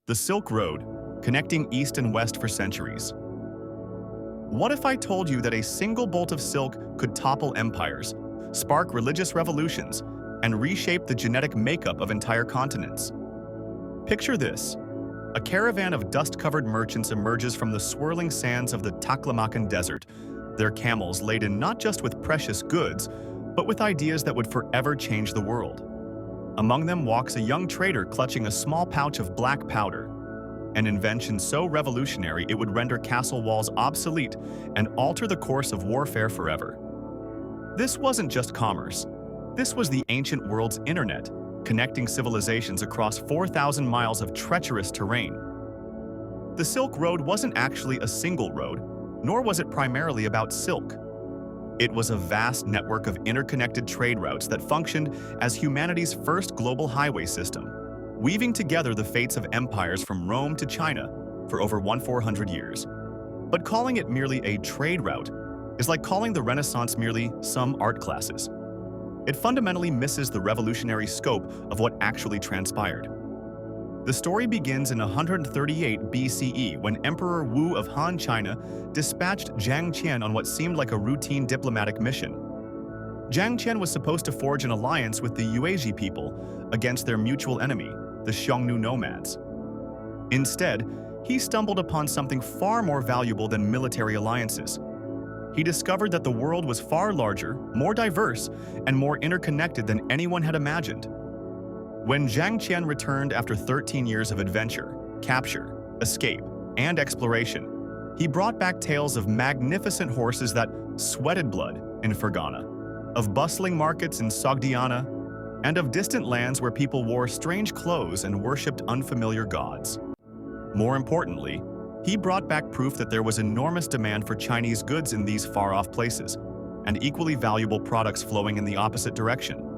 The Silk Road, connecting East and West for centuries. What if I told you that a single bolt of silk could topple empires, spark religious revolutions, and reshape the genetic makeup of entire continents? Picture this. A caravan of dust-covered merchants emerges from the swirling sands of the Taklamakan Desert, their camels laden not just with precious goods, but with ideas that would forever change the world. Among them walks a young trader clutching a small pouch of black powder, an invention so revolutionary it would render castle walls obsolete and alter the course of warfare forever. This wasn't just commerce. This was the ancient world's internet, connecting civilizations across 4,000 miles of treacherous terrain. The Silk Road wasn't actually a single road, nor was it primarily about silk. It was a vast network of interconnected trade routes that functioned as humanity's first global highway system, weaving together the fates of empires from Rome to China for over 400 years. But calling it merely a trade route is like calling the Renaissance merely some art classes. It fundamentally misses the revolutionary scope of what actually transpired. The story begins in 138 BCE when Emperor Wu of Han China dispatched Zhang Qian on what seemed like a routine diplomatic mission. Zhang Qian was supposed to forge an alliance with the Yuezhi people against their mutual enemy, the Xiongnu nomads. Instead, he stumbled upon something far more valuable than military alliances. He discovered that the world was far larger, more diverse, and more interconnected than anyone had imagined. When Zhang Qian returned after 13 years of adventure, capture, escape, and exploration, he brought back tales of magnificent horses that sweated blood in Fergana, of bustling markets in Sogdiana, and of distant lands where people wore strange clothes and worshipped unfamiliar gods. More importantly, he brought back proof that there was enormous demand for Chinese goods in these far-off places, and equally valuable products flowing in the opposite direction.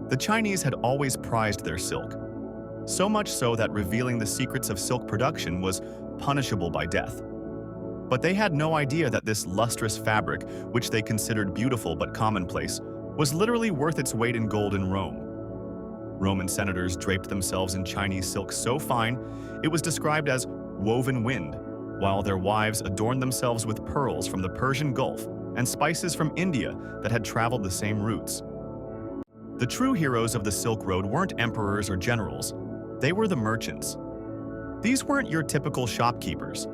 The Chinese had always prized their silk, so much so that revealing the secrets of silk production was punishable by death. But they had no idea that this lustrous fabric, which they considered beautiful but commonplace, was literally worth its weight in gold in Rome. Roman senators draped themselves in Chinese silk so fine, it was described as woven wind, while their wives adorned themselves with pearls from the Persian Gulf and spices from India that had traveled the same routes. The true heroes of the Silk Road weren't emperors or generals, they were the merchants. These weren't your typical shopkeepers.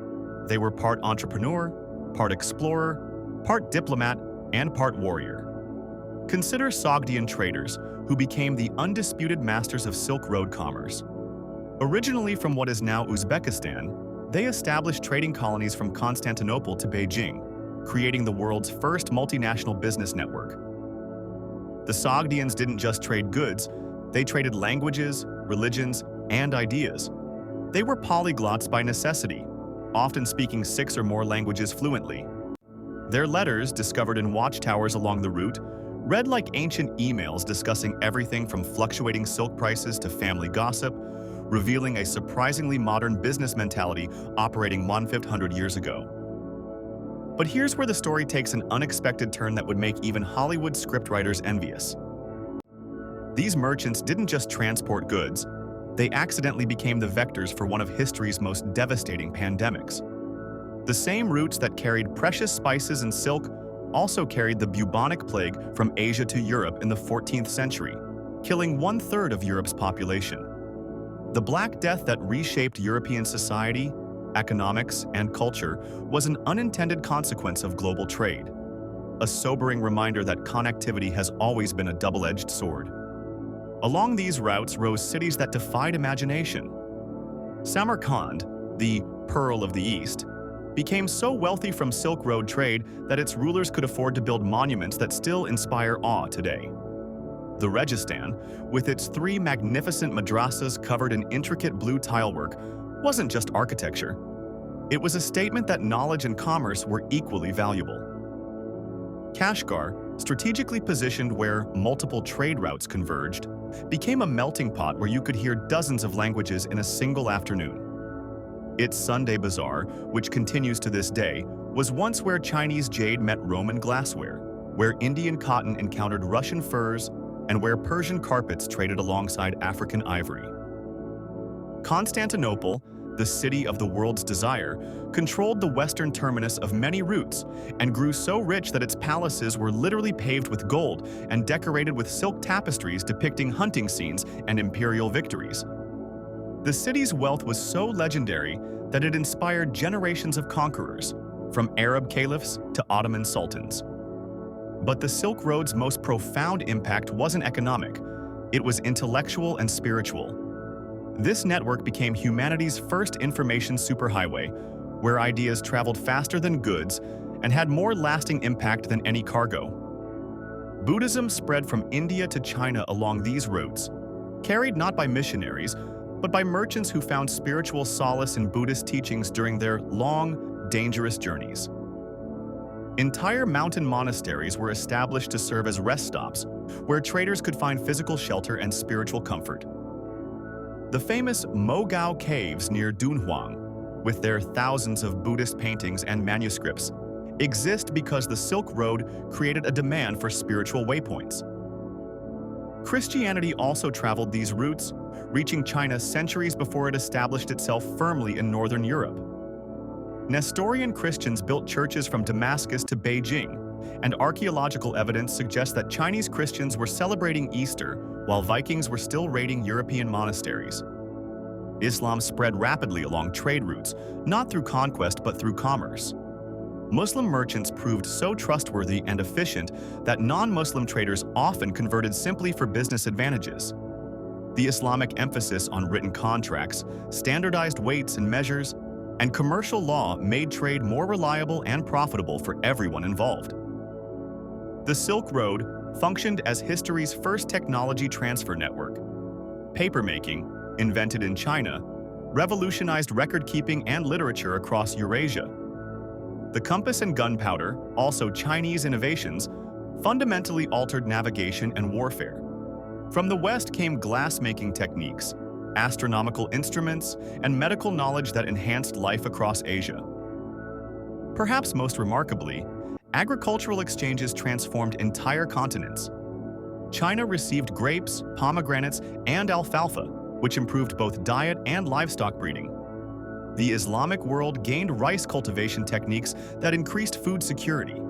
They were part entrepreneur, part explorer, part diplomat, and part warrior. Consider Sogdian traders, who became the undisputed masters of Silk Road commerce. Originally from what is now Uzbekistan, they established trading colonies from Constantinople to Beijing, creating the world's first multinational business network. The Sogdians didn't just trade goods, they traded languages, religions, and ideas. They were polyglots by necessity, often speaking 6 or more languages fluently. Their letters, discovered in watchtowers along the route, read like ancient emails discussing everything from fluctuating silk prices to family gossip, revealing a surprisingly modern business mentality operating 1,500 years ago. But here's where the story takes an unexpected turn that would make even Hollywood scriptwriters envious. These merchants didn't just transport goods, they accidentally became the vectors for one of history's most devastating pandemics. The same routes that carried precious spices and silk also carried the bubonic plague from Asia to Europe in the 14th century, killing 1/3 of Europe's population. The Black Death that reshaped European society, economics, and culture was an unintended consequence of global trade, a sobering reminder that connectivity has always been a double-edged sword. Along these routes rose cities that defied imagination. Samarkand, the Pearl of the East, became so wealthy from Silk Road trade that its rulers could afford to build monuments that still inspire awe today. The Registan, with its 3 magnificent madrasas covered in intricate blue tilework, wasn't just architecture. It was a statement that knowledge and commerce were equally valuable. Kashgar, strategically positioned where multiple trade routes converged, became a melting pot where you could hear dozens of languages in a single afternoon. Its Sunday Bazaar, which continues to this day, was once where Chinese jade met Roman glassware, where Indian cotton encountered Russian furs, and where Persian carpets traded alongside African ivory. Constantinople, the city of the world's desire, controlled the western terminus of many routes and grew so rich that its palaces were literally paved with gold and decorated with silk tapestries depicting hunting scenes and imperial victories. The city's wealth was so legendary that it inspired generations of conquerors, from Arab caliphs to Ottoman sultans. But the Silk Road's most profound impact wasn't economic, it was intellectual and spiritual. This network became humanity's first information superhighway, where ideas traveled faster than goods and had more lasting impact than any cargo. Buddhism spread from India to China along these routes, carried not by missionaries, but by merchants who found spiritual solace in Buddhist teachings during their long, dangerous journeys. Entire mountain monasteries were established to serve as rest stops, where traders could find physical shelter and spiritual comfort. The famous Mogao Caves near Dunhuang, with their thousands of Buddhist paintings and manuscripts, exist because the Silk Road created a demand for spiritual waypoints. Christianity also traveled these routes, reaching China centuries before it established itself firmly in northern Europe. Nestorian Christians built churches from Damascus to Beijing, and archaeological evidence suggests that Chinese Christians were celebrating Easter while Vikings were still raiding European monasteries. Islam spread rapidly along trade routes, not through conquest but through commerce. Muslim merchants proved so trustworthy and efficient that non-Muslim traders often converted simply for business advantages. The Islamic emphasis on written contracts, standardized weights and measures, and commercial law made trade more reliable and profitable for everyone involved. The Silk Road functioned as history's first technology transfer network. Papermaking, invented in China, revolutionized record-keeping and literature across Eurasia. The compass and gunpowder, also Chinese innovations, fundamentally altered navigation and warfare. From the West came glass-making techniques, astronomical instruments, and medical knowledge that enhanced life across Asia. Perhaps most remarkably, agricultural exchanges transformed entire continents. China received grapes, pomegranates, and alfalfa, which improved both diet and livestock breeding. The Islamic world gained rice cultivation techniques that increased food security.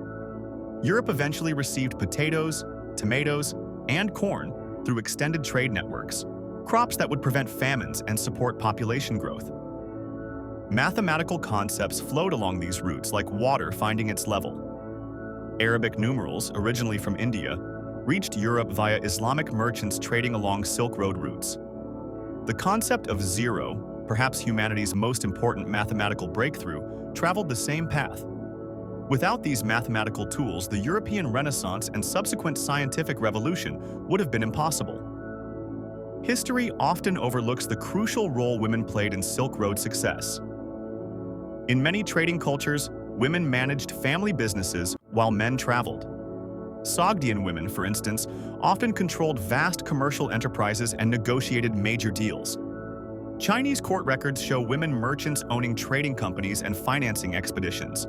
Europe eventually received potatoes, tomatoes, and corn through extended trade networks, crops that would prevent famines and support population growth. Mathematical concepts flowed along these routes like water finding its level. Arabic numerals, originally from India, reached Europe via Islamic merchants trading along Silk Road routes. The concept of zero, perhaps humanity's most important mathematical breakthrough, traveled the same path. Without these mathematical tools, the European Renaissance and subsequent scientific revolution would have been impossible. History often overlooks the crucial role women played in Silk Road success. In many trading cultures, women managed family businesses while men traveled. Sogdian women, for instance, often controlled vast commercial enterprises and negotiated major deals. Chinese court records show women merchants owning trading companies and financing expeditions.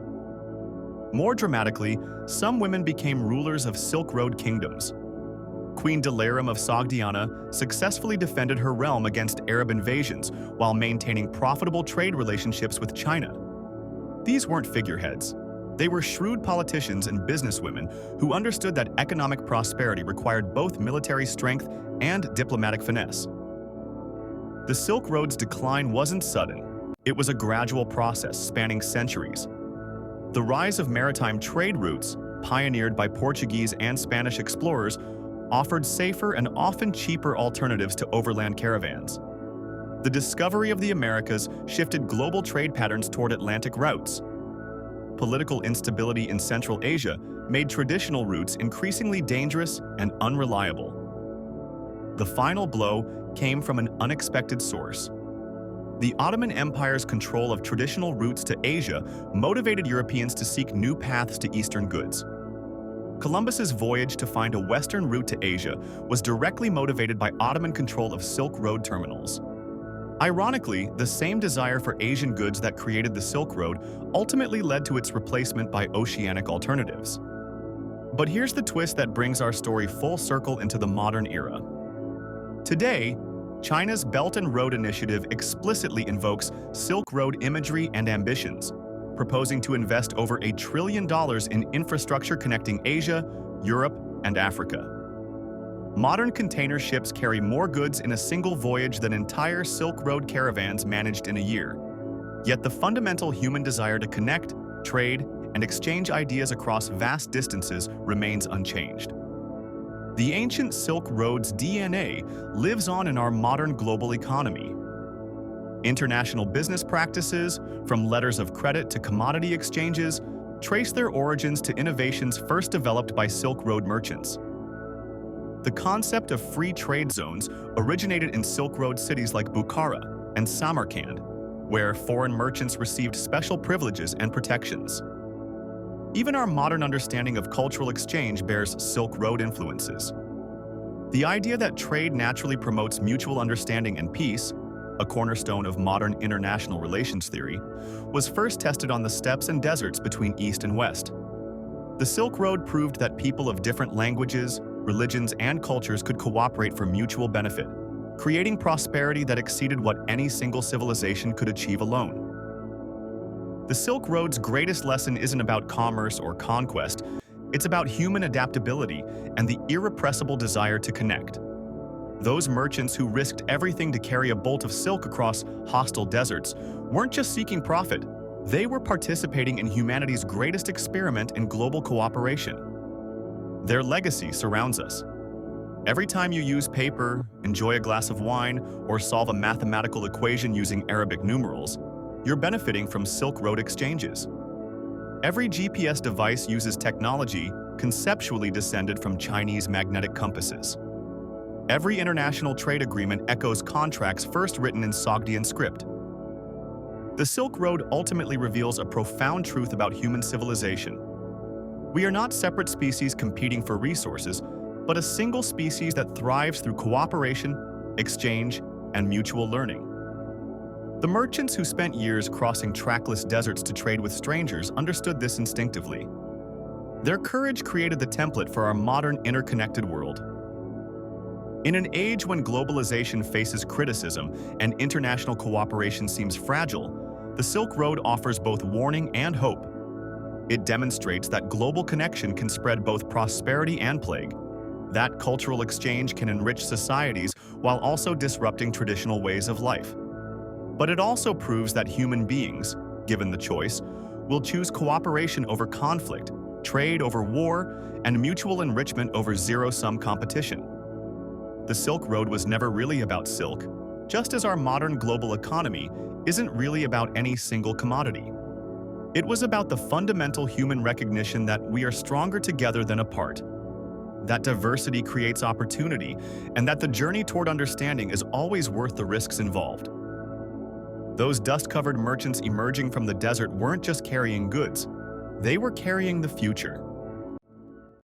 More dramatically, some women became rulers of Silk Road kingdoms. Queen Dilaram of Sogdiana successfully defended her realm against Arab invasions while maintaining profitable trade relationships with China. These weren't figureheads. They were shrewd politicians and businesswomen who understood that economic prosperity required both military strength and diplomatic finesse. The Silk Road's decline wasn't sudden. It was a gradual process spanning centuries. The rise of maritime trade routes, pioneered by Portuguese and Spanish explorers, offered safer and often cheaper alternatives to overland caravans. The discovery of the Americas shifted global trade patterns toward Atlantic routes. Political instability in Central Asia made traditional routes increasingly dangerous and unreliable. The final blow came from an unexpected source. The Ottoman Empire's control of traditional routes to Asia motivated Europeans to seek new paths to Eastern goods. Columbus's voyage to find a western route to Asia was directly motivated by Ottoman control of Silk Road terminals. Ironically, the same desire for Asian goods that created the Silk Road ultimately led to its replacement by oceanic alternatives. But here's the twist that brings our story full circle into the modern era. Today, China's Belt and Road Initiative explicitly invokes Silk Road imagery and ambitions, proposing to invest over $1 trillion in infrastructure connecting Asia, Europe, and Africa. Modern container ships carry more goods in a single voyage than entire Silk Road caravans managed in a year. Yet the fundamental human desire to connect, trade, and exchange ideas across vast distances remains unchanged. The ancient Silk Road's DNA lives on in our modern global economy. International business practices, from letters of credit to commodity exchanges, trace their origins to innovations first developed by Silk Road merchants. The concept of free trade zones originated in Silk Road cities like Bukhara and Samarkand, where foreign merchants received special privileges and protections. Even our modern understanding of cultural exchange bears Silk Road influences. The idea that trade naturally promotes mutual understanding and peace, a cornerstone of modern international relations theory, was first tested on the steppes and deserts between East and West. The Silk Road proved that people of different languages, religions, and cultures could cooperate for mutual benefit, creating prosperity that exceeded what any single civilization could achieve alone. The Silk Road's greatest lesson isn't about commerce or conquest, it's about human adaptability and the irrepressible desire to connect. Those merchants who risked everything to carry a bolt of silk across hostile deserts weren't just seeking profit, they were participating in humanity's greatest experiment in global cooperation. Their legacy surrounds us. Every time you use paper, enjoy a glass of wine, or solve a mathematical equation using Arabic numerals, you're benefiting from Silk Road exchanges. Every GPS device uses technology conceptually descended from Chinese magnetic compasses. Every international trade agreement echoes contracts first written in Sogdian script. The Silk Road ultimately reveals a profound truth about human civilization. We are not separate species competing for resources, but a single species that thrives through cooperation, exchange, and mutual learning. The merchants who spent years crossing trackless deserts to trade with strangers understood this instinctively. Their courage created the template for our modern interconnected world. In an age when globalization faces criticism and international cooperation seems fragile, the Silk Road offers both warning and hope. It demonstrates that global connection can spread both prosperity and plague, that cultural exchange can enrich societies while also disrupting traditional ways of life. But it also proves that human beings, given the choice, will choose cooperation over conflict, trade over war, and mutual enrichment over zero-sum competition. The Silk Road was never really about silk, just as our modern global economy isn't really about any single commodity. It was about the fundamental human recognition that we are stronger together than apart, that diversity creates opportunity, and that the journey toward understanding is always worth the risks involved. Those dust-covered merchants emerging from the desert weren't just carrying goods, they were carrying the future.